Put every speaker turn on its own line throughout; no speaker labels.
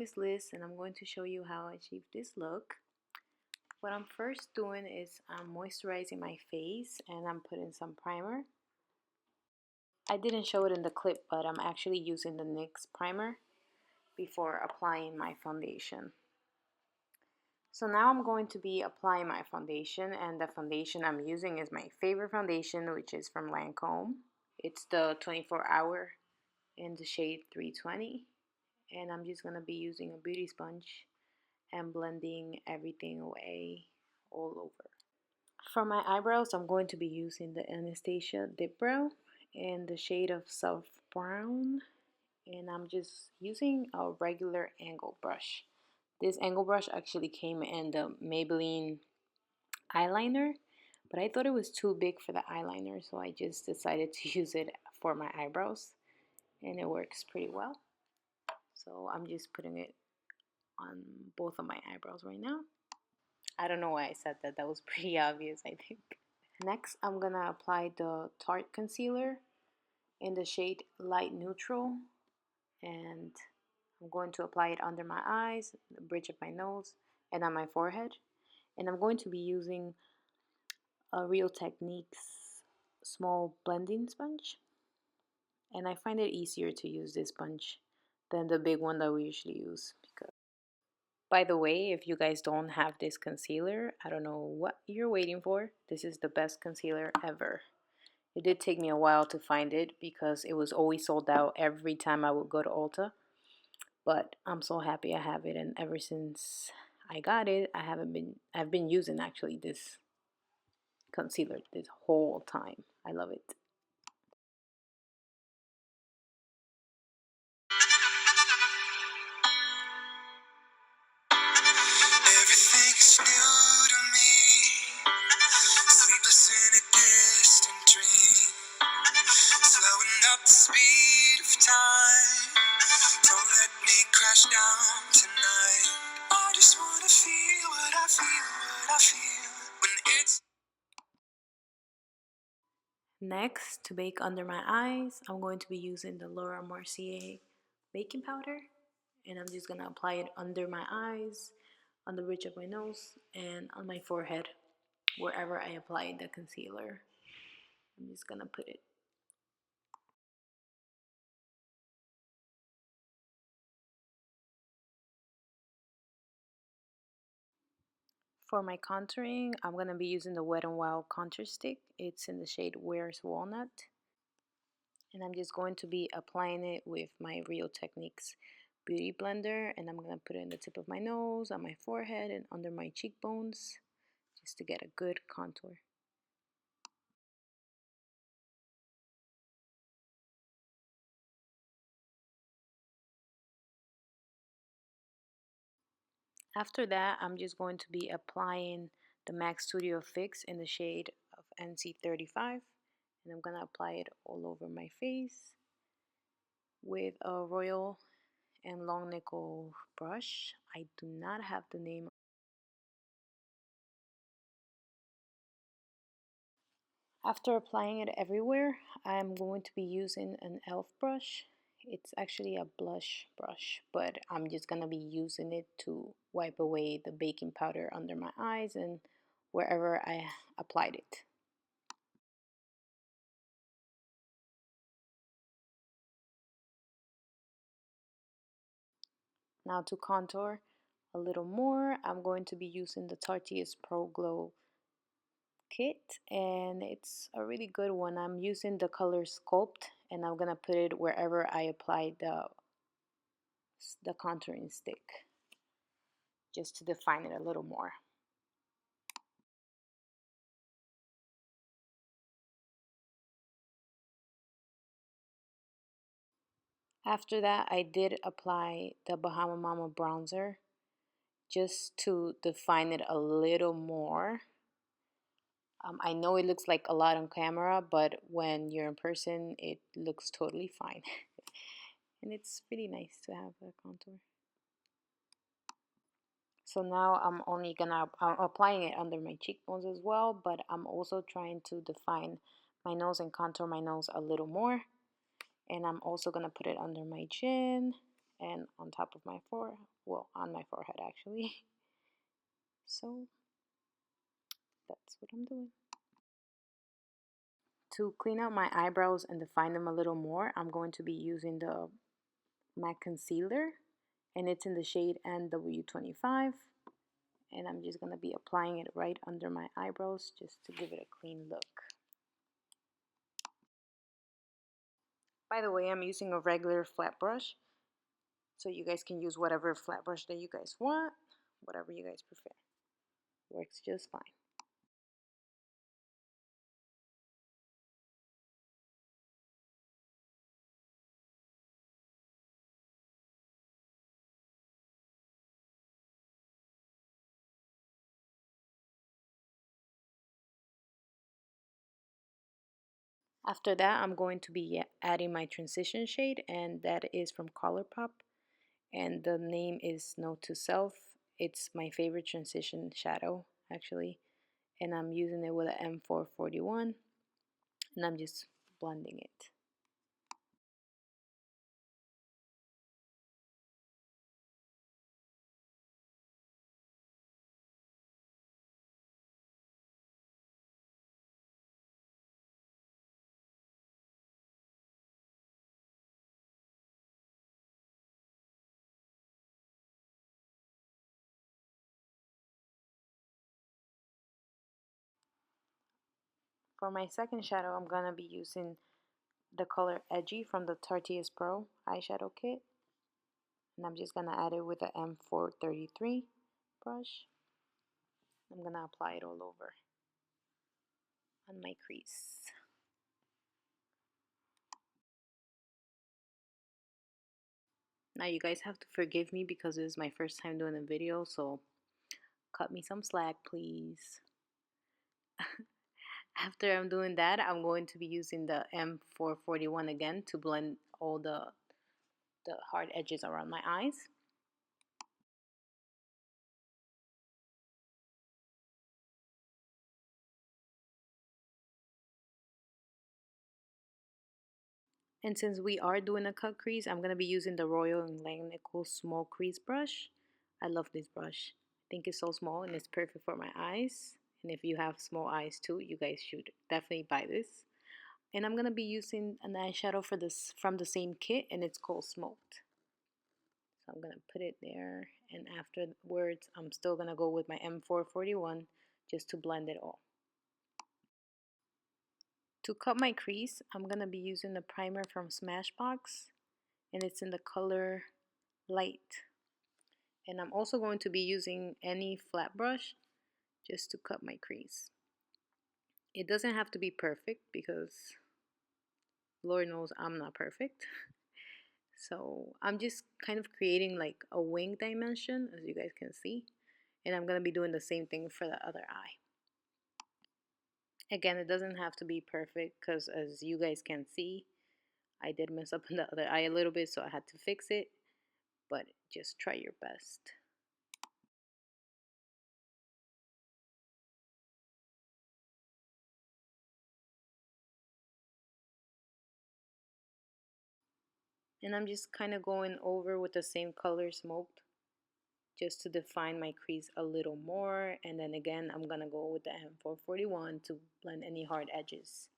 is Liz, and I'm going to show you how I achieve this look. What I'm first doing is I'm moisturizing my face and I'm putting some primer. I didn't show it in the clip, but I'm actually using the NYX primer before applying my foundation. So now I'm going to be applying my foundation, and the foundation I'm using is my favorite foundation, which is from Lancome. It's the 24-hour in the shade 320. And I'm just going to be using a beauty sponge and blending everything away all over. For my eyebrows, I'm going to be using the Anastasia Dip Brow in the shade of soft brown, and I'm just using a regular angle brush. This angle brush actually came in the Maybelline eyeliner, but I thought it was too big for the eyeliner, so I just decided to use it for my eyebrows, and it works pretty well. So I'm just putting it on both of my eyebrows right now. I don't know why I said that. That was pretty obvious, I think. Next, I'm gonna apply the Tarte concealer in the shade Light Neutral, and I'm going to apply it under my eyes, the bridge of my nose, and on my forehead. And I'm going to be using a Real Techniques small blending sponge. And I find it easier to use this sponge than the big one that we usually use. By the way, if you guys don't have this concealer, I don't know what you're waiting for. This is the best concealer ever. It did take me a while to find it because it was always sold out every time I would go to Ulta. But I'm so happy I have it, and ever since I got it, I've been using actually this concealer this whole time. I love it. Everything's new to me. Sleepless in a distant dream. Slowing up the speed of time. Don't let me crash down tonight. I just wanna feel what I feel when it's. Next, to bake under my eyes, I'm going to be using the Mercier baking powder. And I'm just gonna apply it under my eyes, on the bridge of my nose, and on my forehead, wherever I applied the concealer. I'm just gonna put it. For my contouring, I'm going to be using the Wet n Wild contour stick. It's in the shade Where's Walnut. And I'm just going to be applying it with my Real Techniques Beauty Blender. And I'm going to put it in the tip of my nose, on my forehead, and under my cheekbones, just to get a good contour. After that, I'm just going to be applying the MAC Studio Fix in the shade of NC35. And I'm going to apply it all over my face with a Royal and Langnickle brush. I do not have the name. After applying it everywhere, I'm going to be using an e.l.f. brush. It's actually a blush brush, but I'm just going to be using it to wipe away the baking powder under my eyes and wherever I applied it. Now to contour a little more, I'm going to be using the Tartiest Pro Glo kit, and it's a really good one. I'm using the color Sculpt, and I'm gonna put it wherever I applied the contouring stick, just to define it a little more. After that, I did apply the Bahama Mama bronzer just to define it a little more. I know it looks like a lot on camera, but when you're in person, it looks totally fine. And it's pretty nice to have a contour. So now I'm applying it under my cheekbones as well, but I'm also trying to define my nose and contour my nose a little more. And I'm also gonna put it under my chin and on top of my forehead, well, on my forehead actually. So that's what I'm doing. To clean out my eyebrows and define them a little more, I'm going to be using the MAC concealer, and it's in the shade NW25, and I'm just going to be applying it right under my eyebrows just to give it a clean look. By the way, I'm using a regular flat brush, so you guys can use whatever flat brush that you guys want, whatever you guys prefer. Works just fine. After that, I'm going to be adding my transition shade, and that is from Colourpop, and the name is Note to Self. It's my favorite transition shadow, actually, and I'm using it with an M441, and I'm just blending it. For my second shadow, I'm going to be using the color Edgy from the Tartiest Pro eyeshadow kit. And I'm just going to add it with the M433 brush. I'm going to apply it all over on my crease. Now you guys have to forgive me because this is my first time doing a video, so cut me some slack, please. After I'm doing that, I'm going to be using the M441 again to blend all the hard edges around my eyes. And since we are doing a cut crease, I'm going to be using the Royal and Langnickle small crease brush. I love this brush. I think it's so small and it's perfect for my eyes. And if you have small eyes too, you guys should definitely buy this. And I'm going to be using an eyeshadow for this from the same kit, and it's called Smoked. So I'm going to put it there, and afterwards I'm still going to go with my M441 just to blend it all. To cut my crease, I'm going to be using the primer from Smashbox, and it's in the color Light. And I'm also going to be using any flat brush just to cut my crease. It doesn't have to be perfect because Lord knows I'm not perfect. So I'm just kind of creating like a wing dimension, as you guys can see. And I'm going to be doing the same thing for the other eye. Again, it doesn't have to be perfect because as you guys can see, I did mess up in the other eye a little bit, so I had to fix it. But just try your best. And I'm just kind of going over with the same color Smoked just to define my crease a little more. And then again, I'm going to go with the M441 to blend any hard edges.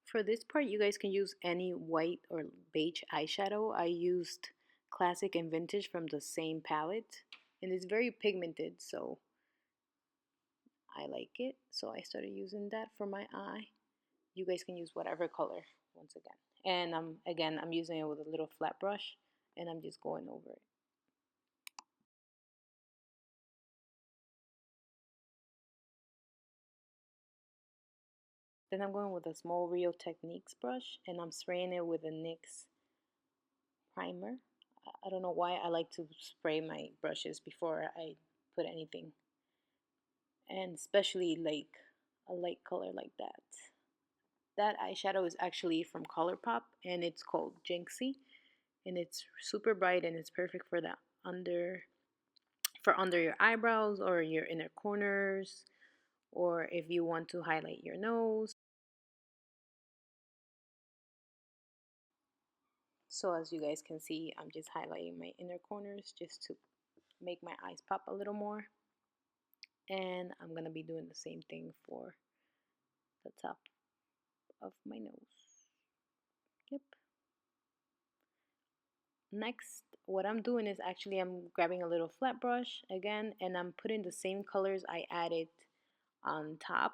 For this part, you guys can use any white or beige eyeshadow. I used Classic and Vintage from the same palette, and it's very pigmented, so I like it. So I started using that for my eye. You guys can use whatever color once again. And again, I'm using it with a little flat brush, and I'm just going over it. Then I'm going with a small Real Techniques brush, and I'm spraying it with a NYX primer. I don't know why I like to spray my brushes before I put anything, and especially like a light color like that. That eyeshadow is actually from Colourpop, and it's called Jinxie, and it's super bright and it's perfect for that under your eyebrows or your inner corners, or if you want to highlight your nose. So as you guys can see, I'm just highlighting my inner corners just to make my eyes pop a little more. And I'm gonna be doing the same thing for the top of my nose. Yep. Next, what I'm doing is actually I'm grabbing a little flat brush again, and I'm putting the same colors I added on top,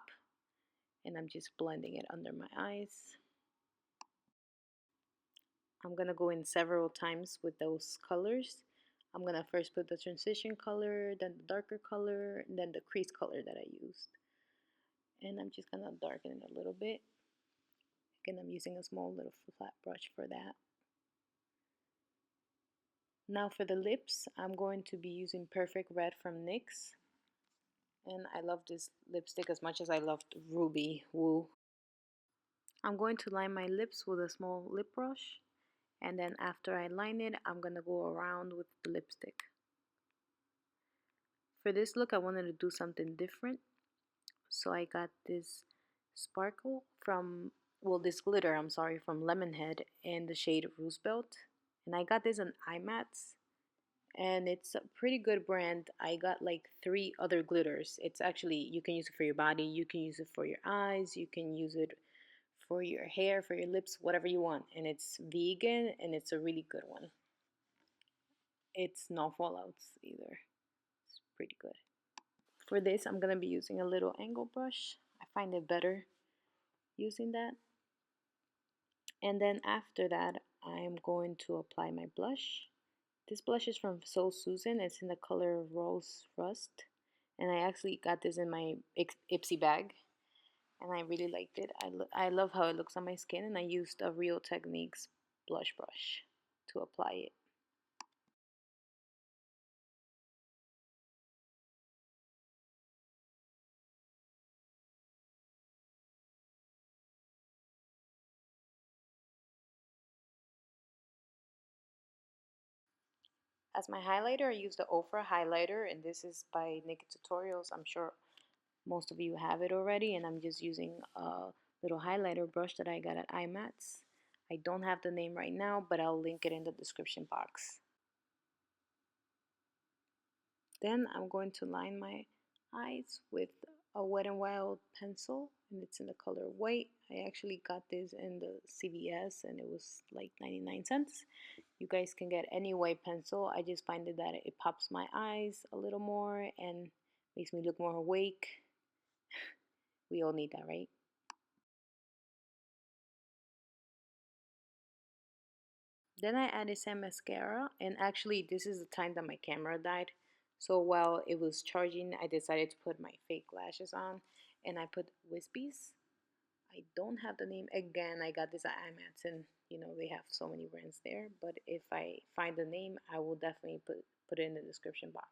and I'm just blending it under my eyes. I'm gonna go in several times with those colors. I'm gonna first put the transition color, then the darker color, and then the crease color that I used. And I'm just gonna darken it a little bit. Again, I'm using a small little flat brush for that. Now for the lips, I'm going to be using Perfect Red from NYX. And I love this lipstick as much as I loved Ruby Woo. I'm going to line my lips with a small lip brush, and then after I line it, I'm going to go around with the lipstick. For this look, I wanted to do something different, so I got this sparkle from, well, this glitter, I'm sorry, from Lemonhead in the shade Roosevelt. And I got this on iMats, and it's a pretty good brand. I got like 3 other glitters. It's actually, you can use it for your body, you can use it for your eyes, you can use it for your hair, for your lips, whatever you want. And it's vegan, and it's a really good one. It's no fallouts either. It's pretty good. For this, I'm going to be using a little angle brush. I find it better using that. And then after that, I'm going to apply my blush. This blush is from Soul Susan. It's in the color Rose Rust. And I actually got this in my Ipsy bag, and I really liked it. I love how it looks on my skin, and I used a Real Techniques blush brush to apply it. As my highlighter, I used the Ofra highlighter, and this is by Naked Tutorials. I'm sure most of you have it already, and I'm just using a little highlighter brush that I got at iMats. I don't have the name right now, but I'll link it in the description box. Then I'm going to line my eyes with a Wet n Wild pencil, and it's in the color white. I actually got this in the CVS, and it was like 99 cents. You guys can get any white pencil. I just find that it pops my eyes a little more and makes me look more awake. We all need that, right? Then I added some mascara, and actually this is the time that my camera died. So while it was charging, I decided to put my fake lashes on, and I put Wispies. I don't have the name again. I got this at IMATS, and you know they have so many brands there. But if I find the name, I will definitely put it in the description box.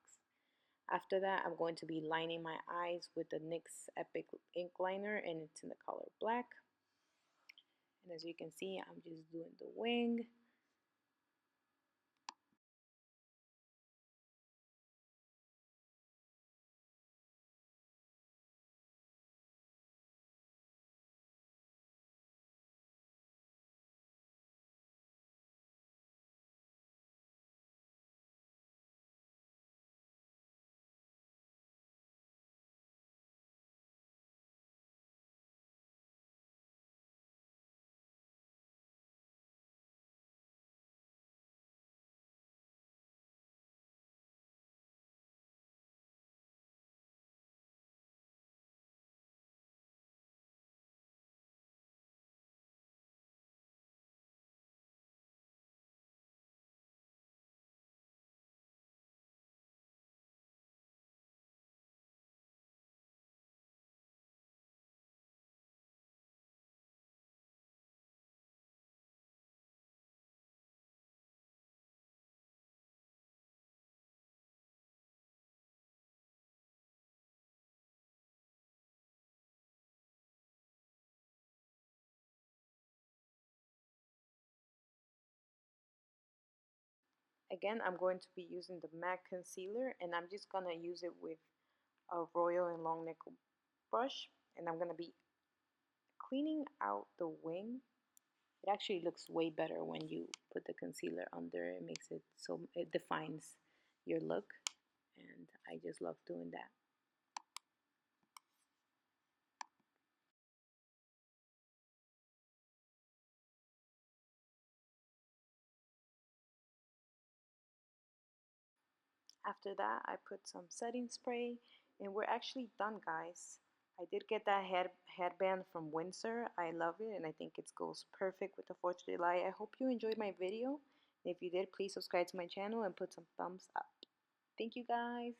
After that, I'm going to be lining my eyes with the NYX Epic ink liner, and it's in the color black. And as you can see, I'm just doing the wing. Again, I'm going to be using the MAC concealer, and I'm just gonna use it with a Royal and Langnickle brush, and I'm gonna be cleaning out the wing. It actually looks way better when you put the concealer under. It makes it so it defines your look, and I just love doing that. After that, I put some setting spray, and we're actually done, guys. I did get that headband from Windsor. I love it, and I think it goes perfect with the 4th of July. I hope you enjoyed my video. If you did, please subscribe to my channel and put some thumbs up. Thank you, guys.